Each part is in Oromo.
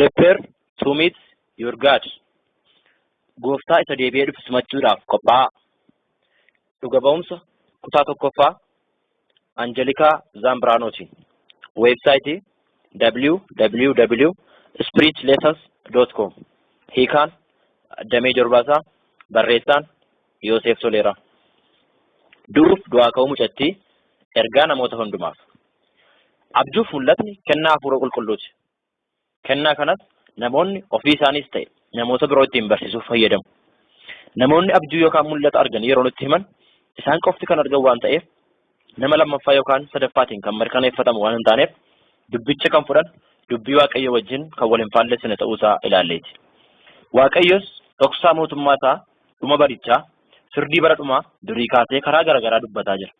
Prepare to meet your God. Gooftaa isa deebi'ee dhufu simachuudhaaf qophaa'aa. Dhuga ba'umsa kutaa tokkoffaa Angelikaa Zambraanooti. Weebsaayitii www.spiritlessons.com. Hiikaan Damee Jorbaasaa, barreessaan Yoosef Toleeraa. Du'uuf du'aa ka'uu mucattii ergaa namoota hundumaaf. Abjuuf mul'atni kennaa hafuura qulqulluuti. Kennaa kanas namoonni ofii isaaniis ta'e namoota biroo ittiin barsiisuuf fayyadamu. Namoonni abjuu yookaan mul'ata argan yeroo nutti himan isaan qofti kan argan waan ta'eef nama lammaffaa yookaan sadaffaatiin kan mirkaneeffatamu waan hin taaneef dubbicha kan fudhan dubbii Waaqayyo wajjin kan wal hin faallessine ta'uusaa ilaalleeti. Waaqayyos dhoksaa mootummaa isaa dhuma barichaa firdii bara dhumaa durii kaasee karaa garaagaraa dubbataa jira.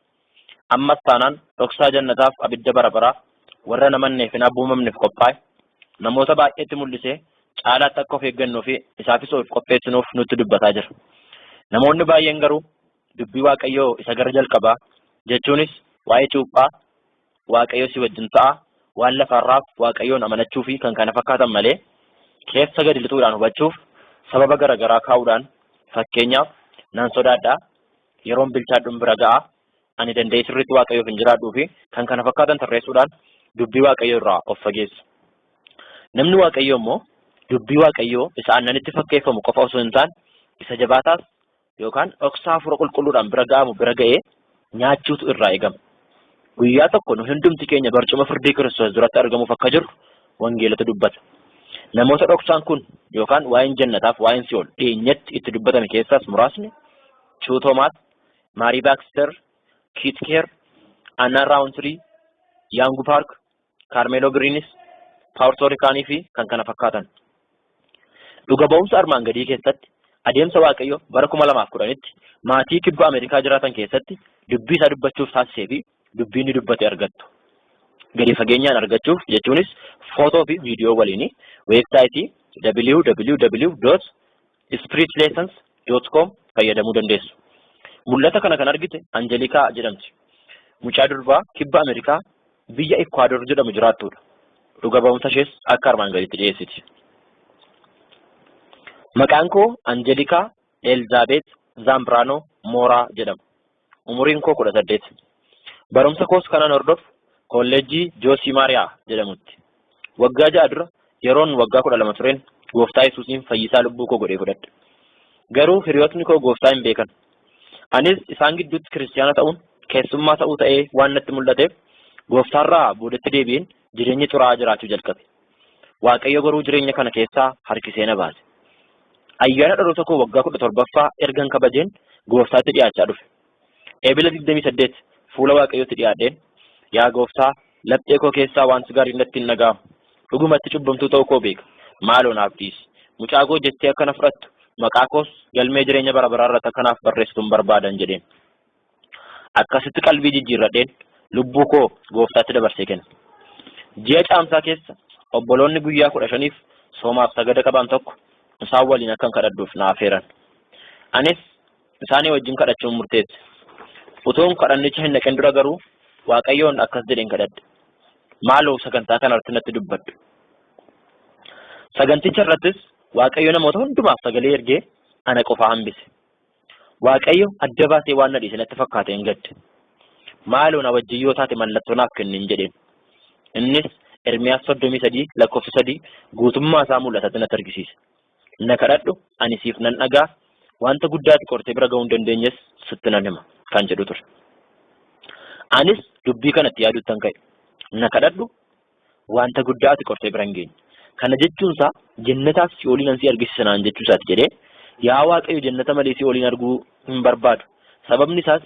Ammas taanaan dhoksaa jannataaf abidda bara baraa warra namanneef hin abboomamneef qophaa'e namoota baay'eetti mul'isee caalaatti akka of eeggannoo fi isaafis of qopheessinuuf nutti dubbataa jira. Namoonni baay'een garuu dubbii Waaqayyoo isa gara jalqabaa jechuunis waa'ee cuuphaa Waaqayyo si wajjin ta'a waan lafarraaf Waaqayyoon amanachuu fi kan kana fakkaatan malee keessa gadi lixuudhaan hubachuuf sababa garaagaraa kaa'uudhaan fakkeenyaaf nan sodaadhaa yeroon bilchaadhuun bira ga'a ani danda'ee sirriitti Waaqayyoof hin jiraadhuu fi kan kana fakkaatan tarreessuudhaan dubbii Waaqayyoo irraa of fageessu. Namni Waaqayyoo immoo dubbii Waaqayyoo isa aannanitti fakkeeffamu qofa osoo hin taane isa jabaataas yookaan dhoksaa hafuura qulqulluudhaan bira ga'amu bira ga'ee nyaachuutu irraa eegama. Guyyaa tokko nu hundumti keenya barcuma firdii Kiristoos duratti argamuuf akka jirru wangeelatu dubbata. Namoota dhoksaan kun yookaan waa'een jannataaf waa'een si'ool dhiyeenyatti itti dubbatame keessaas muraasni Chuu Toomaas, Maarii Baakster, Kiit Keer, Annaa Raawuntirii, Yaangu Paark, Kaarmeeloo Giriinis, Paawurtoo Rikaanii fi kan kana fakkaatan. Dhuga ba'umsa armaan gadii keessatti adeemsa Waaqayyo bara 2010tti maatii kibba Ameerikaa jiraatan keessatti dubbii isaa dubbachuuf taasisee fi dubbii inni dubbate argattu. Gadi fageenyaan argachuuf jechuunis footoo fi viidiyoo waliin weebsaayitii www.spiritlessons.com fayyadamuu dandeessu. Mul'ata kana kan argite Angelikaa jedhamti. Mucaa durbaa kibba Ameerikaa biyya Ikwaador jedhamu jiraattuudha. Dhuga ba'umsa ishees akka armaan gaditti dhiyeessiti. Maqaan koo Angelikaa Elizaabeet Zambraanoo Mooraa jedhama. Umuriin koo 18. Barumsa koos kanan hordofu kolleejjii Joosii Maariyaa jedhamutti. Waggaa 6 dura yeroon waggaa 12 tureen Gooftaa Yesuusiin fayyisaa lubbuu koo godhee fudhadhe. Garuu hiriyootni koo Gooftaa hin beekan. Anis isaan gidduutti kiristaana ta'uun keessummaa ta'uu ta'ee waan natti mul'ateef Gooftaarraa boodatti deebi'een jireenya xuraa'aa jiraachuu jalqabe. Waaqayyo garuu jireenya kana keessaa harkisee na baase. Ayyaana dhaloota koo waggaa 17ffaa ergan kabajeen Gooftaatti dhiyaachaa dhufe. Eebila 28 fuula Waaqayyootti dhiyaadheen yaa Gooftaa laphee koo keessaa wanti gaariin natti hin dhaga'amu. Dhugumatti cubbamtuu ta'uu koo beeka. Maaloo naaf dhiisi. Mucaa koo jettee akkana fudhattu maqaa koos galmee jireenya bara baraa irratti akkanaaf barreessituun barbaadan jedheen. Akkasitti qalbii jijjiirradheen lubbuu koo Gooftaatti dabarsee kenne. Ji'a caamsaa keessa obboloonni guyyaa 15f soomaaf sagada qaban tokko isaan waliin akkan kadhadhuuf na affeeran. Anis isaanii wajjin kadhachuun murteesse. Utuun kadhannicha hin naqin dura garuu Waaqayyoon akkas jedheen kadhadhe. Maaloo sagantaa kanarratti natti dubbadhu. Saganticha irrattis Waaqayyo namoota hundumaaf sagalee ergee ana qofaa hambise. Waaqayyo adda baasee waan na dhiise natti fakkaate hin gadde. Maaloo na wajjin yoo taate mallattoo naaf kennin jedheen. Innis Ermiyaas 33:3 guutummaa isaa mul'atatti natti argisiise. Na kadhadhu ani siif nan dhagaa wanta guddaatti qortee bira ga'uu hin dandeenyes sitti nan hima kan jedhu ture. Anis dubbii kanatti yaaduuttan ka'e. Na kadhadhu wanta guddaatti qortee bira hin geenye. Kana jechuunsaa jannataaf si'ooliin ansi argisiisa naan jechuusaati jedhee yaa Waaqayyo jannata malee si'ooliin arguu hin barbaadu. Sababni isaas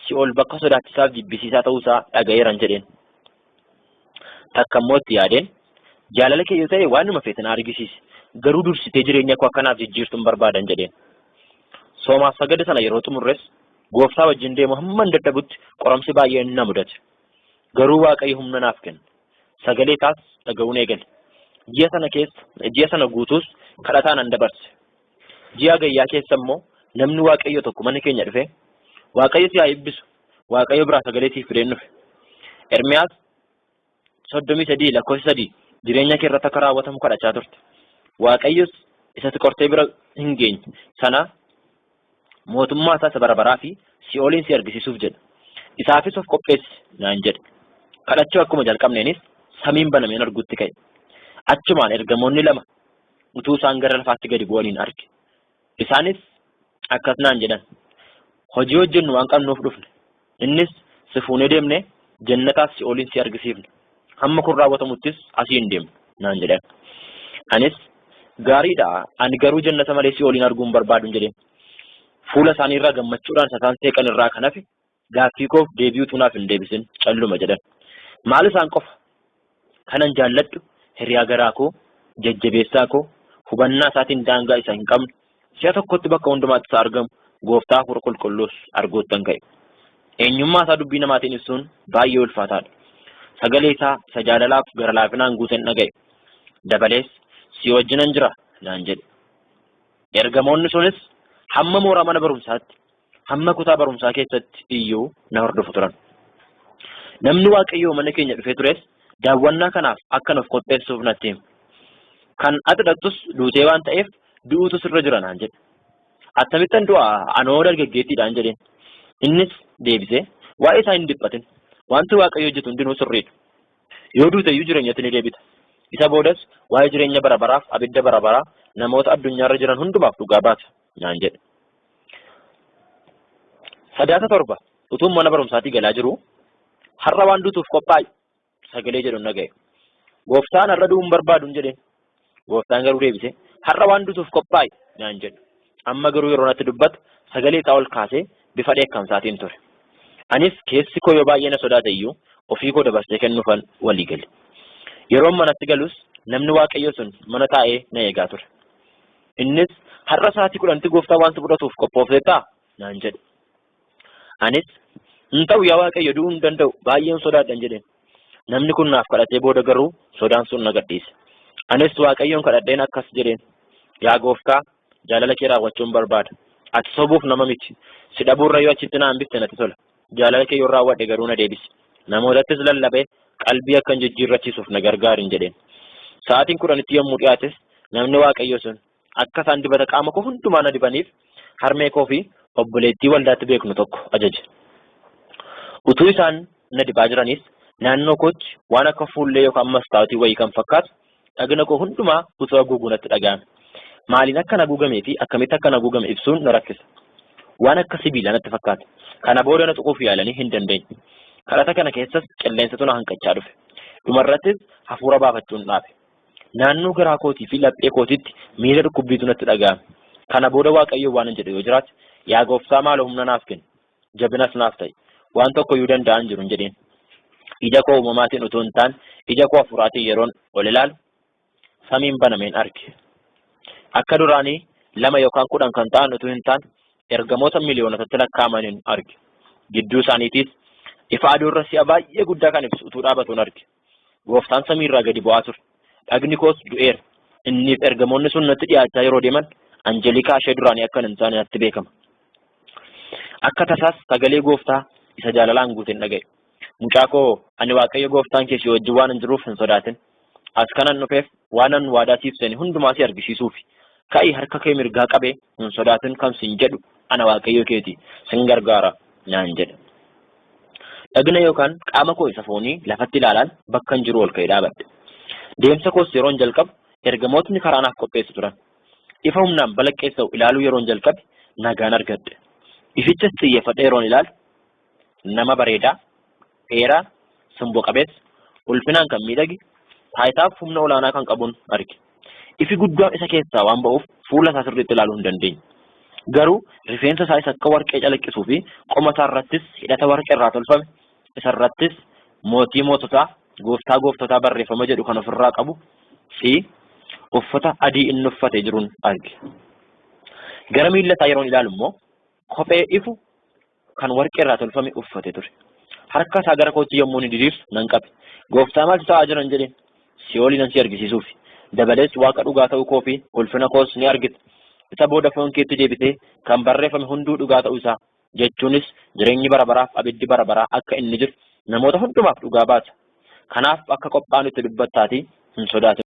si'ool bakka sodaachisaaf jibbisiisaa ta'uusaa dhaga'eeran jedheen. Takka immoo itti yaadeen jaalala kee yoo ta'e waanuma feete na argisiisi. Garuu dursitee jireenya koo akkanaaf jijjiirtuun barbaadan jedheen. Soomaaf sagada sana yeroo xumurres Gooftaa wajjin deemu hamman dadhabutti qoramsi baay'een na mudate. Garuu Waaqayyo humna naaf kenne. Sagalee isaas dhaga'uun eegale. Ji'a sana guutuus kadhataan an dabarse. Ji'a gayyaa keessa immoo namni Waaqayyo tokko mana keenya dhufe Waaqayyo si haa eebbisu. Waaqayyo biraa sagalee siif fideen dhufe. Ermiyaas 33:3 jireenya kee irratti akka raawwatamu kadhachaa turte. Waaqayyos isatti qortee bira hin geenye sana mootummaa isaa bara baraa fi si'ooliin si argisiisuuf jedha. Isaafis of qopheessi naan jedhe. Kadhachuu akkuma jalqabneenis samiin banameen arguutti ka'e. Achumaan ergamoonni lama utuu isaan gara lafaatti gadi bu'aniin arge. Isaanis akkas naan jedhan. Hojii hojjennu waan qabnuuf dhufne. Innis si fuunee deemne jannataaf si'ooliin si argisiifne. Hamma kun raawwatamuttis asii hin deemnu naan jedhan. Anis gaariidha, ani garuu jannata malee si'ooliin arguun barbaadu jedheen. Fuula isaanii irraa gammachuudhaan sakaan seeqan irraa kan hafe gaaffii koof deebi'uutu naaf hin deebisin calluma jedhan. Maal isaan qofa kanan jaalladhu hiriyaa garaa koo, jajjabeessaa koo, hubannaa isaatiin daangaa isa hin qabne, si'a tokkotti bakka hundumaatti isa argamu, gooftaa hafuura qulqulluus arguuttan ka'e. Eenyummaa isaa dubbii namaatiin ibsuun baay'ee ulfaataadha. Sagalee isaa isa jaalalaaf gara laafinaan guuteen dhaga'e. Dabalees si wajjinan jira naan jedhe. Ergamoonni sunis hamma mooraa mana barumsaatti, hamma kutaa barumsaa keessatti iyyuu na hordofu turan. Namni Waaqayyoo mana keenya dhufee tures daawwannaa kanaaf akka nuuf qopheessuuf natti hime. Kan ati dhaqxus duutee waan ta'eef du'uutu sirra jira naan jedhe. Akkamittan du'a anoo dargaggeettiidhaan jedheen. Innis deebisee waa'ee isaa hin dhiphatin. Wanti Waaqayyo hojjetu hundinuu sirriidha. Yoo duuteyyuu jireenyatti ni deebita. Isa boodas waa'ee jireenya bara baraaf abidda bara baraa namoota addunyaarra jiran hundumaaf dhugaa baata naan jedhe. Sadaasa torba utuun mana barumsaatii galaa jiru har'a waan duutuuf qophaa'i sagalee jedhu dhaga'e. Gooftaan har'a du'uun barbaadu jedheen. Gooftaan garuu deebisee har'a waan duutuuf qophaa'i naan jedhe. Amma garuu yeroo natti dubbatu sagalee isaa ol kaasee bifa dheekkamsaatiin ture. Anis keessi koo yoo baay'ee na sodaate iyyuu ofii koo dabarsee kennuufan walii gale. Yeroon manatti galus namni Waaqayyo sun mana taa'ee na eegaa ture. Innis har'a sa'aatii 10tti gooftaa waan fudhatuuf qophoofteettaa naan jedhe. Anis hin ta'u yaa Waaqayyo du'uu hin danda'u baay'een sodaadhan jedheen. Namni kun naaf kadhatee booda garuu sodaan sun na gadhiise. Anis Waaqayyoon kadhadheen akkas jedheen. Yaa gooftaa jaalala kee raawwachuun barbaada. Ati sobuuf nama miti. Si dhabuurra yoo achitti na hambiste natti tola. Jaalala kee yoo raawwadhe garuu na deebisi. Namootattis lallabee qalbii akkan jijjiirrachiisuuf na gargaarin jedheen. Sa'aatiin 10tti yommuu dhiyaates namni Waaqayyo sun akka isaan dibata qaama koo hundumaa na dibaniif harmee koo fi obboleettii waldaatti beeknu tokko ajaje. Utuu isaan na dibaa jiranis naannoo kootti waan akka fuullee yookaan mastaawotii wayii kan fakkaatu dhagna koo hundumaa utuu haguuguu natti dhaga'ame. Maaliin akka haguugamee fi akkamitti akka haguugame ibsuun na rakkisa. Waan akka sibiila natti fakkaata. Kana booda na tuquuf yaalanii hin dandeenye. Kadhata kana keessas qilleensatu na hanqachaa dhufe. Dhumarrattis hafuura baafachuun dhaabe. Naannoo garaa kootii fi laphee kootiitti miira dhukkubbiitu natti dhaga'ame. Kana booda Waaqayyo waan hin jedhe yoo jiraate yaa gooftaa maaloo humna naaf kenni. Jabinas naaf ta'i. Waan tokko iyyuu danda'an jiru hin jedheen. Ija koo uumamaatiin utuu hin taane ija koo hafuuraatiin yeroon ol ilaalu samiin banameen arge. Akka duraanii 2 yookaan 10 kan ta'an utuu hin taane ergamoota miliyoonotatti lakkaa'amaniin arge. Gidduu isaaniitiis ifa aduurra si'a baay'ee guddaa kan ibsu utuu dhaabatuun arge. Gooftaan samiirraa gadi bu'aa ture. Dhagni koos du'eera. Inniif ergamoonni sun natti dhiyaachaa yeroo deeman Anjelikaa ishee duraanii akka hin taane natti beekama. Akka tasaas sagalee gooftaa isa jaalalaan guuteen dhaga'e. Mucaa koo ani Waaqayyo gooftaan kee si wajjin waan hin jiruuf hin sodaatin. As kanan dhufeef waanan waadaa siif seene hundumaa si argisiisuufi. Ka'ii harka kee mirgaa qabee hin sodaatin kan sin jedhu ana Waaqayyo keeti sin gargaara naan jedhe. Dhagna yookaan qaama koo isa foonii lafatti ilaalaan bakka hin jiru ol ka'ee dhaabadhe. Deemsa koos yeroon jalqabu ergamootni karaa naaf qopheessu turan. Ifa humnaan balaqqeessa'u ilaaluu yeroon jalqabe nagaan argadhe. Ifichas xiyyeeffadhe yeroon ilaalu nama bareedaa, dheeraa, simboo qabeessa, ulfinaan kan miidhage, taayitaaf humna olaanaa kan qabuun arge. Ifi guddaan isa keessaa waan ba'uuf fuula isaa sirriitti ilaaluu hin dandeenye. Garuu rifeensa isaa isa akka warqee calaqqisuu fi qoma isaa irrattis hidhata warqee irraa tolfame isarrattis mootii moototaa gooftaa gooftotaa barreeffama jedhu kan ofirraa qabu fi uffata adii inni uffatee jiruun arge. Gara miilla isaa yeroon ilaalu immoo kophee ifu kan warqee irraa tolfame uffatee ture. Harka isaa gara kootti yommuu ni diriirsu nan qabe. Gooftaa maaltu ta'aa jiran jedheen si'oolii nan si argisiisuufi. Dabalees waaqa dhugaa ta'uu koo fi ulfina koos ni argite. Isa booda foon keetti deebitee kan barreeffame hunduu dhugaa ta'uu isaa jechuunis jireenyi bara baraaf abiddi bara baraa akka inni jiru namoota hundumaaf dhugaa baata. Kanaaf akka qophaa'an itti dubbattaatii hin sodaatu.